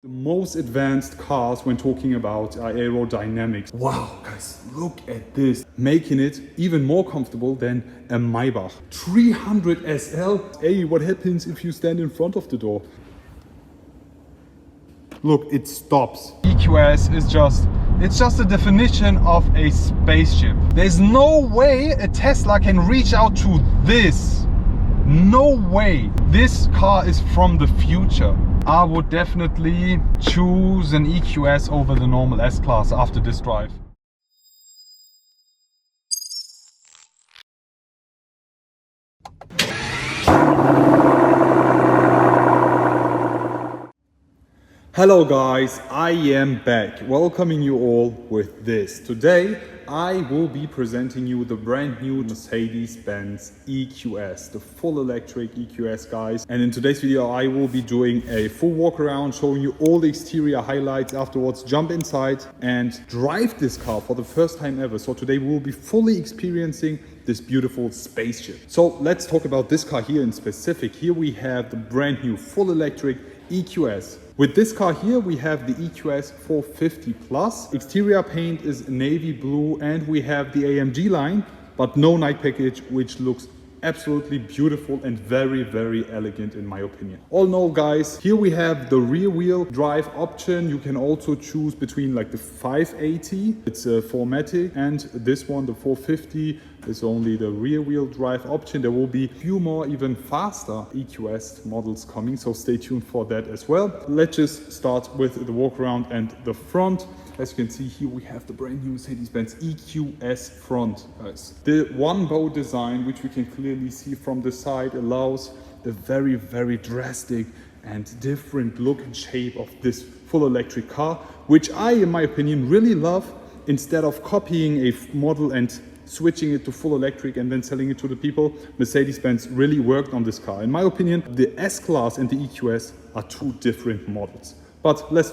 The most advanced cars when talking about aerodynamics. Wow, guys, look at this. Making it even more comfortable than a Maybach. 300 SL. Hey, what happens if you stand in front of the door? Look, it stops. EQS is just a definition of a spaceship. There's no way a Tesla can reach out to this. No way. This car is from the future. I would definitely choose an EQS over the normal S-Class after this drive. Hello guys, I am back, welcoming you all with this. Today I will be presenting you the brand new Mercedes Benz EQS, the full electric EQS, guys. And in today's video I will be doing a full walk around, showing you all the exterior highlights. Afterwards, jump inside and drive this car for the first time ever. So today we'll be fully experiencing this beautiful spaceship. So let's talk about this car here in specific. Here we have the brand new full electric EQS. With this car here, we have the EQS580 Plus. Exterior paint is navy blue, and we have the AMG line, but no night package, which looks absolutely beautiful and very, very elegant in my opinion. All in all, guys, here we have the rear wheel drive option. You can also choose between like the 580, it's a 4MATIC, and this one, the 450, is only the rear wheel drive option. There will be a few more even faster EQS models coming, so stay tuned for that as well. Let's just start with the walk around and the front. As you can see here, we have the brand new Mercedes Benz EQS front, guys. The one bow design, which we can clearly see from the side, allows a very, very drastic and different look and shape of this full electric car, which I, in my opinion, really love. Instead of copying a model and switching it to full electric and then selling it to the people, Mercedes-Benz really worked on this car. In my opinion, the S-Class and the EQS are two different models. But let's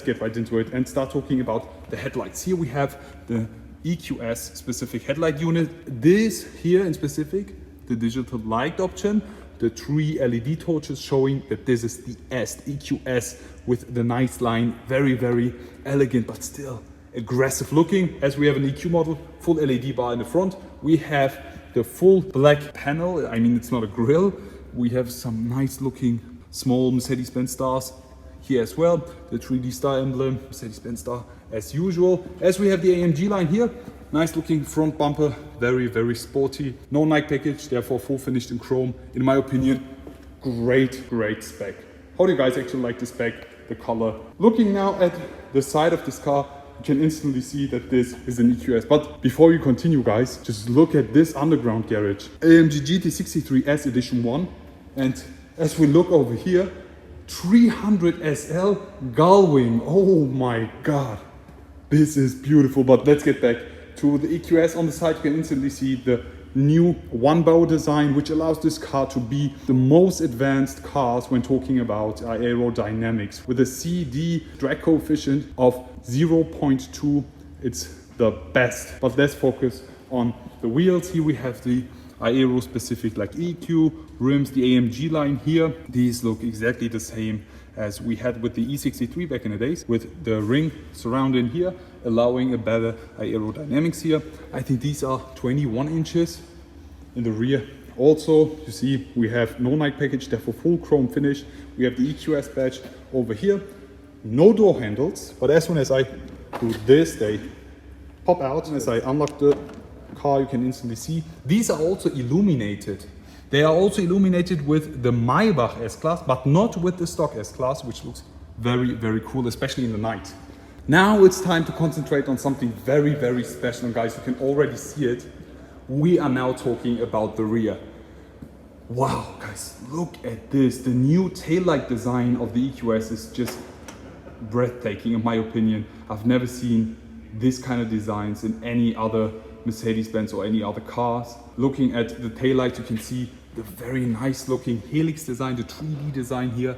get right into it and start talking about the headlights. Here we have the EQS specific headlight unit. This here in specific, the digital light option, the 3 LED torches showing that this is the EQS with the nice line. Very, very elegant, but still aggressive looking. As we have an EQ model, full LED bar in the front. We have the full black panel. I mean, it's not a grille. We have some nice looking small Mercedes-Benz stars here as well. The 3D star emblem, Mercedes-Benz star as usual. As we have the AMG line here, nice looking front bumper, very, very sporty. No night package, therefore full finished in chrome. In my opinion, great spec. How do you guys actually like the spec, the color? Looking now at the side of this car, you can instantly see that this is an EQS. But before we continue, guys, just look at this underground garage. AMG GT63S Edition 1. And as we look over here, 300 SL gullwing. Oh my god, this is beautiful. But let's get back to the EQS. On the side, you can instantly see the new one bow design, which allows this car to be the most advanced cars when talking about aerodynamics. With a CD drag coefficient of 0.2, it's the best. But let's focus on the wheels. Here we have the aero specific like EQ rims, the AMG line here. These look exactly the same as we had with the E63 back in the days, with the ring surrounding here, allowing a better aerodynamics here. I think these are 21 inches in the rear. Also, you see we have no night package, therefore full chrome finish. We have the EQS badge over here. No door handles, but as soon as I do this, they pop out. And as I unlock the car, you can instantly see these are also illuminated. They are also illuminated with the Maybach S-Class, but not with the stock S-Class, which looks very, very cool, especially in the night. Now it's time to concentrate on something very, very special. And guys, you can already see it. We are now talking about the rear. Wow, guys, look at this. The new taillight design of the EQS is just breathtaking, in my opinion. I've never seen this kind of designs in any other Mercedes-Benz or any other cars. Looking at the taillights, you can see the very nice looking helix design, the 3D design here,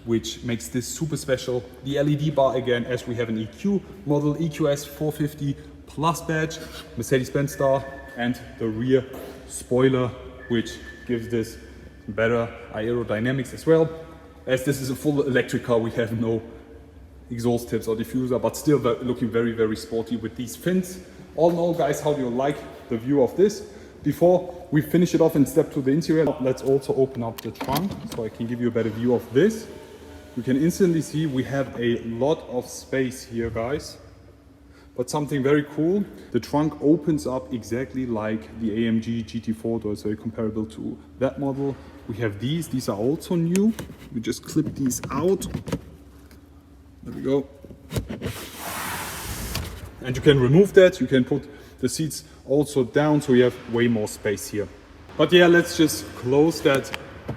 which makes this super special. The LED bar again, as we have an EQ model, EQS580 Plus badge, Mercedes-Benz star, and the rear spoiler, which gives this better aerodynamics as well. As this is a full electric car, we have no exhaust tips or diffuser, but still looking very, very sporty with these fins. All in all, guys, how do you like the view of this? Before we finish it off and step to the interior, let's also open up the trunk so I can give you a better view of this. You can instantly see we have a lot of space here, guys. But something very cool, the trunk opens up exactly like the AMG GT4 door, so very comparable to that model. We have these are also new. We just clip these out. There we go. And you can remove that, you can put the seats also down, so you have way more space here. But yeah, let's just close that.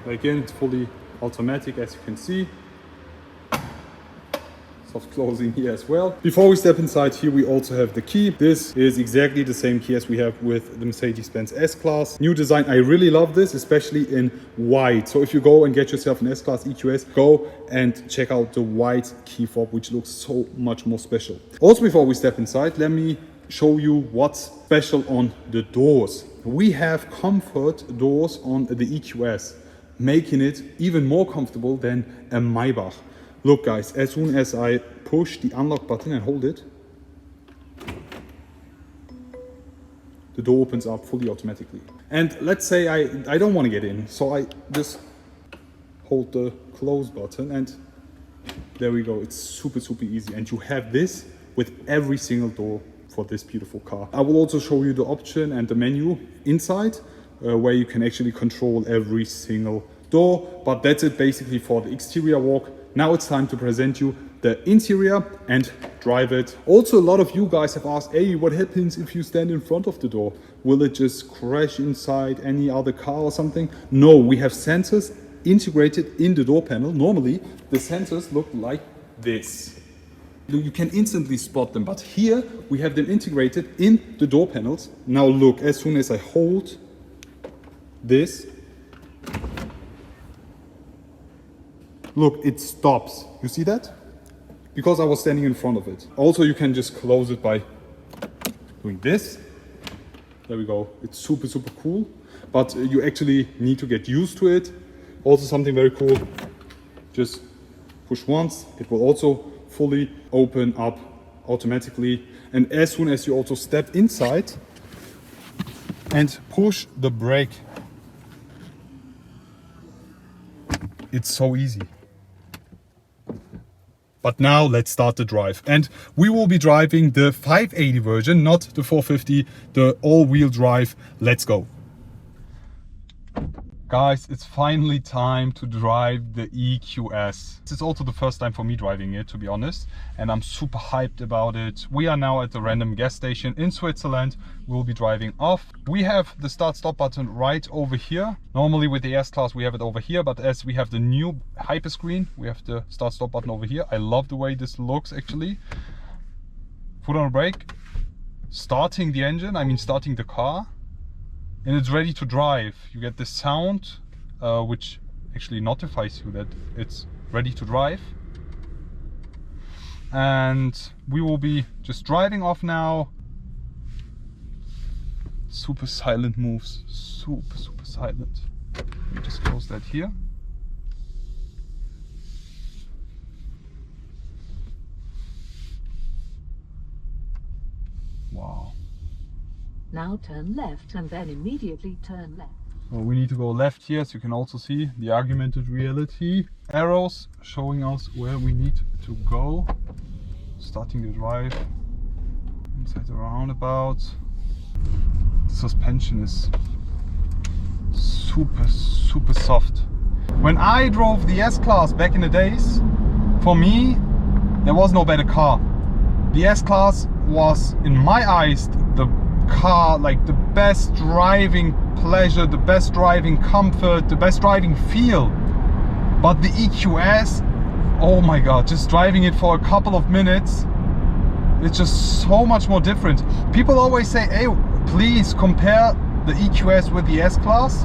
Again, it's fully automatic, as you can see. Soft closing here as well. Before we step inside here, we also have the key. This is exactly the same key as we have with the Mercedes Benz S-Class. New design, I really love this, especially in white. So if you go and get yourself an S-Class EQS, go and check out the white key fob, which looks so much more special. Also, before we step inside, let me show you what's special on the doors. We have comfort doors on the EQS, making it even more comfortable than a Maybach. Look, guys, as soon as I push the unlock button and hold it, the door opens up fully automatically. And let's say I don't want to get in, so I just hold the close button and there we go. It's super, super easy. And you have this with every single door for this beautiful car. I will also show you the option and the menu inside where you can actually control every single door. But that's it basically for the exterior walk. Now it's time to present you the interior and drive it. Also, a lot of you guys have asked, hey, what happens if you stand in front of the door? Will it just crash inside any other car or something? No, we have sensors integrated in the door panel. Normally, the sensors look like this. You can instantly spot them, but here we have them integrated in the door panels. Now look, as soon as I hold this, look, it stops. You see that? Because I was standing in front of it. Also, you can just close it by doing this. There we go. It's super, super cool. But you actually need to get used to it. Also, something very cool. Just push once. It will also fully open up automatically. And as soon as you also step inside and push the brake, it's so easy. But now let's start the drive. And we will be driving the 580 version, not the 450, the all-wheel drive. Let's go. Guys, it's finally time to drive the EQS. It's also the first time for me driving it, to be honest, and I'm super hyped about it. We are now at the random gas station in Switzerland. We'll be driving off. We have the start-stop button right over here. Normally with the S-Class we have it over here, but as we have the new Hyperscreen, we have the start-stop button over here. I love the way this looks actually. Foot on the brake, starting the engine, I mean starting the car. And it's ready to drive. You get this sound, which actually notifies you that it's ready to drive. And we will be just driving off now. Super silent moves, super, super silent. Let me just close that here. Wow. Now turn left and then immediately turn left. Well, we need to go left here, so you can also see the augmented reality arrows showing us where we need to go. Starting the drive inside the roundabout. The suspension is super, super soft. When I drove the S-Class back in the days, for me, there was no better car. The S-Class was, in my eyes, the car, like the best driving pleasure, the best driving comfort, the best driving feel. But the EQS, oh my god, just driving it for a couple of minutes, it's just so much more different. People always say, hey, please compare the EQS with the S-Class,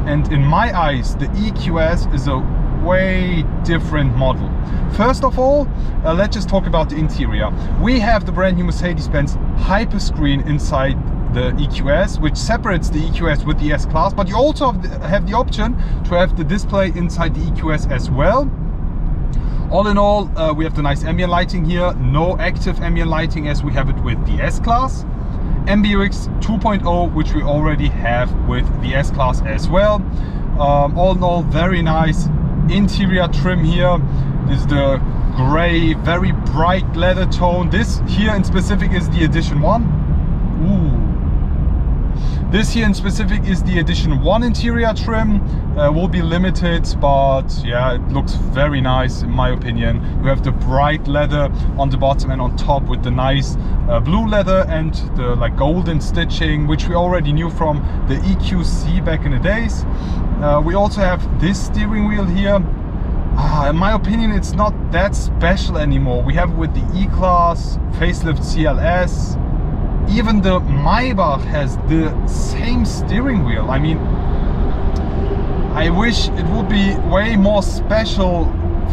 and in my eyes the EQS is a way different model. First of all, let's just talk about the interior. We have the brand new Mercedes Benz Hyperscreen inside the EQS, which separates the EQS with the S-Class, but you also have the option to have the display inside the EQS as well. All in all, we have the nice ambient lighting here, no active ambient lighting as we have it with the S-Class. MBUX 2.0, which we already have with the S-Class as well. All in all, very nice interior trim here. This is the gray, very bright leather tone. This here in specific is the edition 1. Ooh. This here in specific is the edition 1 interior trim. Will be limited, but yeah, it looks very nice in my opinion. You have the bright leather on the bottom and on top with the nice blue leather and the like golden stitching, which we already knew from the EQC back in the days. We also have this steering wheel here. In my opinion, it's not that special anymore. We have it with the E-Class, facelift CLS. Even the Maybach has the same steering wheel. I mean, I wish it would be way more special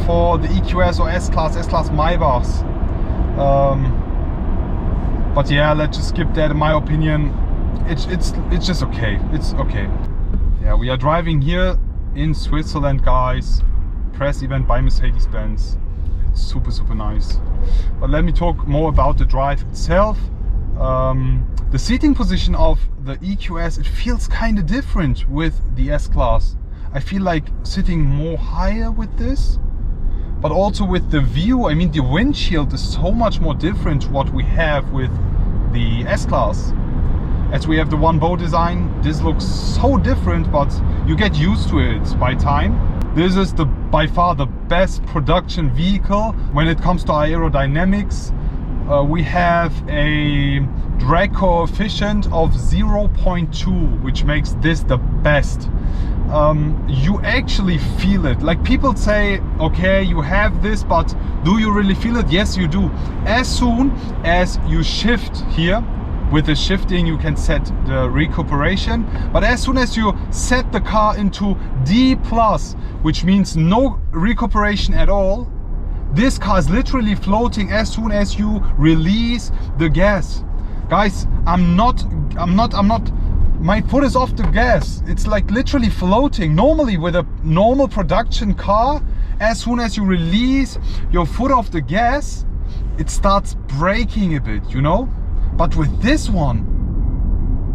for the EQS or S-Class Maybachs. But yeah, let's just skip that. In my opinion, it's just okay. It's okay. Yeah, we are driving here in Switzerland, guys. Press event by Mercedes Benz. It's super, super nice. But let me talk more about the drive itself. The seating position of the EQS, it feels kind of different with the S-Class. I feel like sitting more higher with this, but also with the view. I mean, the windshield is so much more different what we have with the S-Class. As we have the one bow design, this looks so different, but you get used to it by time. This is by far the best production vehicle when it comes to aerodynamics. We have a drag coefficient of 0.2, which makes this the best. You actually feel it. Like people say, okay, you have this, but do you really feel it? Yes, you do. As soon as you shift here, with the shifting you can set the recuperation, but as soon as you set the car into D+, which means no recuperation at all, this car is literally floating as soon as you release the gas. Guys, my foot is off the gas. It's like literally floating. Normally with a normal production car, as soon as you release your foot off the gas, it starts braking a bit, you know? But with this one,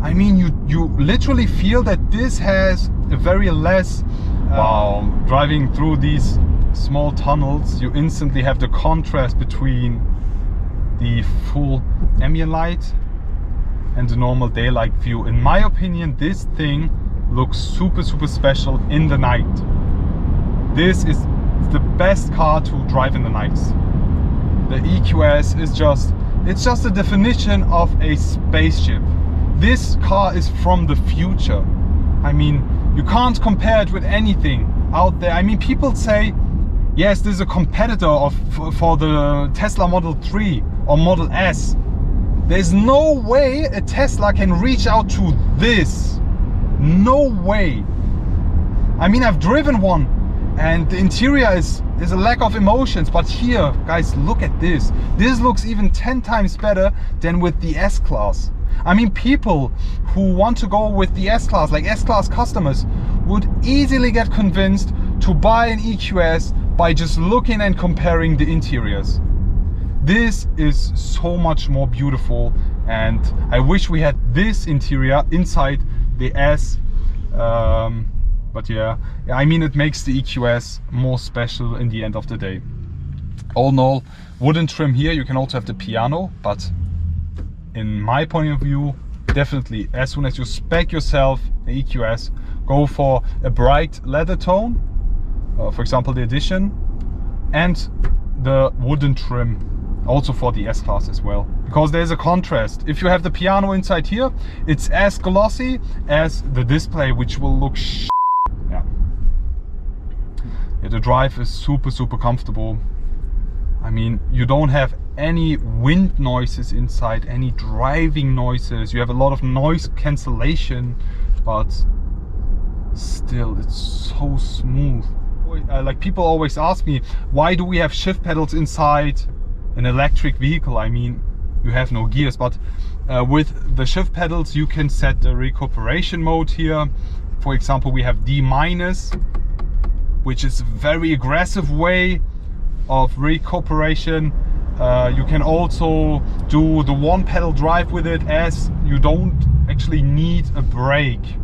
I mean, you literally feel that this has a very less, wow, driving through these small tunnels, you instantly have the contrast between the full ambient light and the normal daylight view. In my opinion, this thing looks super, super special in the night. This is the best car to drive in the nights. The EQS is just, it's just a definition of a spaceship. This car is from the future. I mean, you can't compare it with anything out there. I mean, people say, yes, this is a competitor for the Tesla Model 3 or Model S. There's no way a Tesla can reach out to this. No way. I mean, I've driven one and the interior is, there's a lack of emotions, but here, guys, look at this. This looks even 10 times better than with the S-Class. I mean, people who want to go with the S-Class, like S-Class customers, would easily get convinced to buy an EQS by just looking and comparing the interiors. This is so much more beautiful, and I wish we had this interior inside the S. But yeah, I mean, it makes the EQS more special in the end of the day. All in all, wooden trim here. You can also have the piano, but in my point of view, definitely as soon as you spec yourself an EQS, go for a bright leather tone, for example the Edition, and the wooden trim also for the S-Class as well, because there's a contrast. If you have the piano inside here, it's as glossy as the display, which will look yeah. The drive is super, super comfortable. I mean, you don't have any wind noises inside, any driving noises. You have a lot of noise cancellation, but still it's so smooth. Like people always ask me, why do we have shift pedals inside an electric vehicle? I mean, you have no gears, but with the shift pedals you can set the recuperation mode here. For example, we have D-, which is a very aggressive way of recuperation. You can also do the one pedal drive with it, as you don't actually need a brake.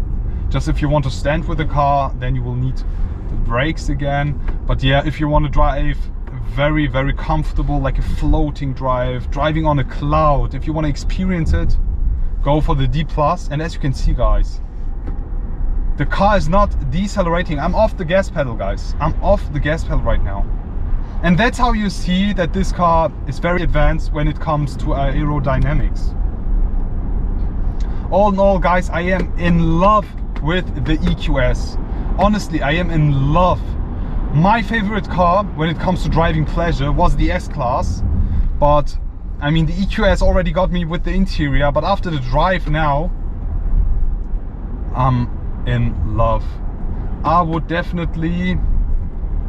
Just if you want to stand with the car, then you will need the brakes again. But yeah, if you want to drive very, very comfortable, like a floating drive, driving on a cloud, if you want to experience it, go for the D+. And as you can see, guys, the car is not decelerating. I'm off the gas pedal, guys. I'm off the gas pedal right now. And that's how you see that this car is very advanced when it comes to aerodynamics. All in all, guys, I am in love with the EQS. Honestly, I am in love. My favorite car when it comes to driving pleasure was the S-Class. But, I mean, the EQS already got me with the interior. But after the drive now, I'm in love. I would definitely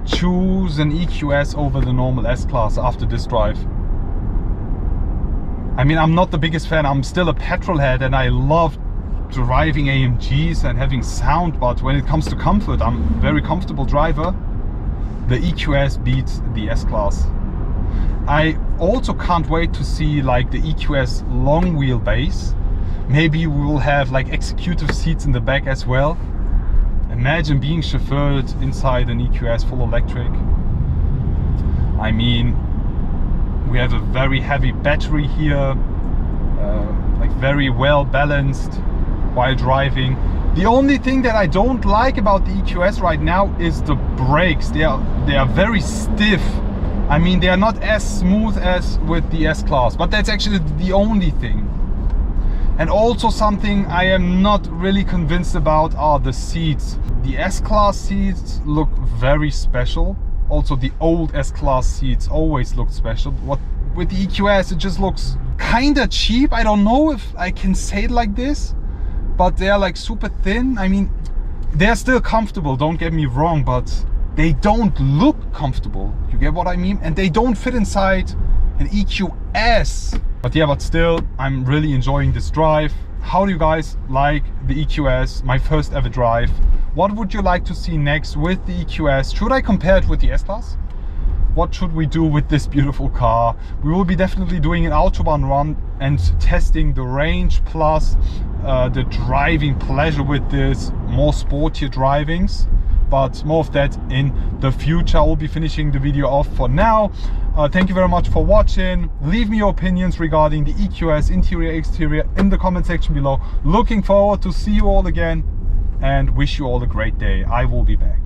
choose an EQS over the normal S-Class after this drive. I mean, I'm not the biggest fan. I'm still a petrol head and I love driving AMGs and having sound, but when it comes to comfort, I'm a very comfortable driver. The EQS beats the S-Class. I also can't wait to see like the EQS long wheelbase. Maybe we will have like executive seats in the back as well. Imagine being chauffeured inside an EQS full electric. I mean, we have a very heavy battery here, like very well balanced while driving. The only thing that I don't like about the EQS right now is the brakes. They are very stiff. I mean, they are not as smooth as with the S-Class, but that's actually the only thing. And also something I am not really convinced about are the seats. The S-Class seats look very special. Also the old S-Class seats always look special. What with the EQS, it just looks kinda cheap. I don't know if I can say it like this, but they're like super thin. I mean, they're still comfortable, don't get me wrong, but they don't look comfortable. You get what I mean? And they don't fit inside an EQS. But yeah, but still, I'm really enjoying this drive. How do you guys like the EQS, my first ever drive? What would you like to see next with the EQS? Should I compare it with the S-Class? What should we do with this beautiful car? We will be definitely doing an Autobahn run and testing the range plus the driving pleasure with this, more sportier drivings. But more of that in the future. I will be finishing the video off for now. Thank you very much for watching. Leave me your opinions regarding the EQS interior, exterior in the comment section below. Looking forward to see you all again and wish you all a great day. I will be back.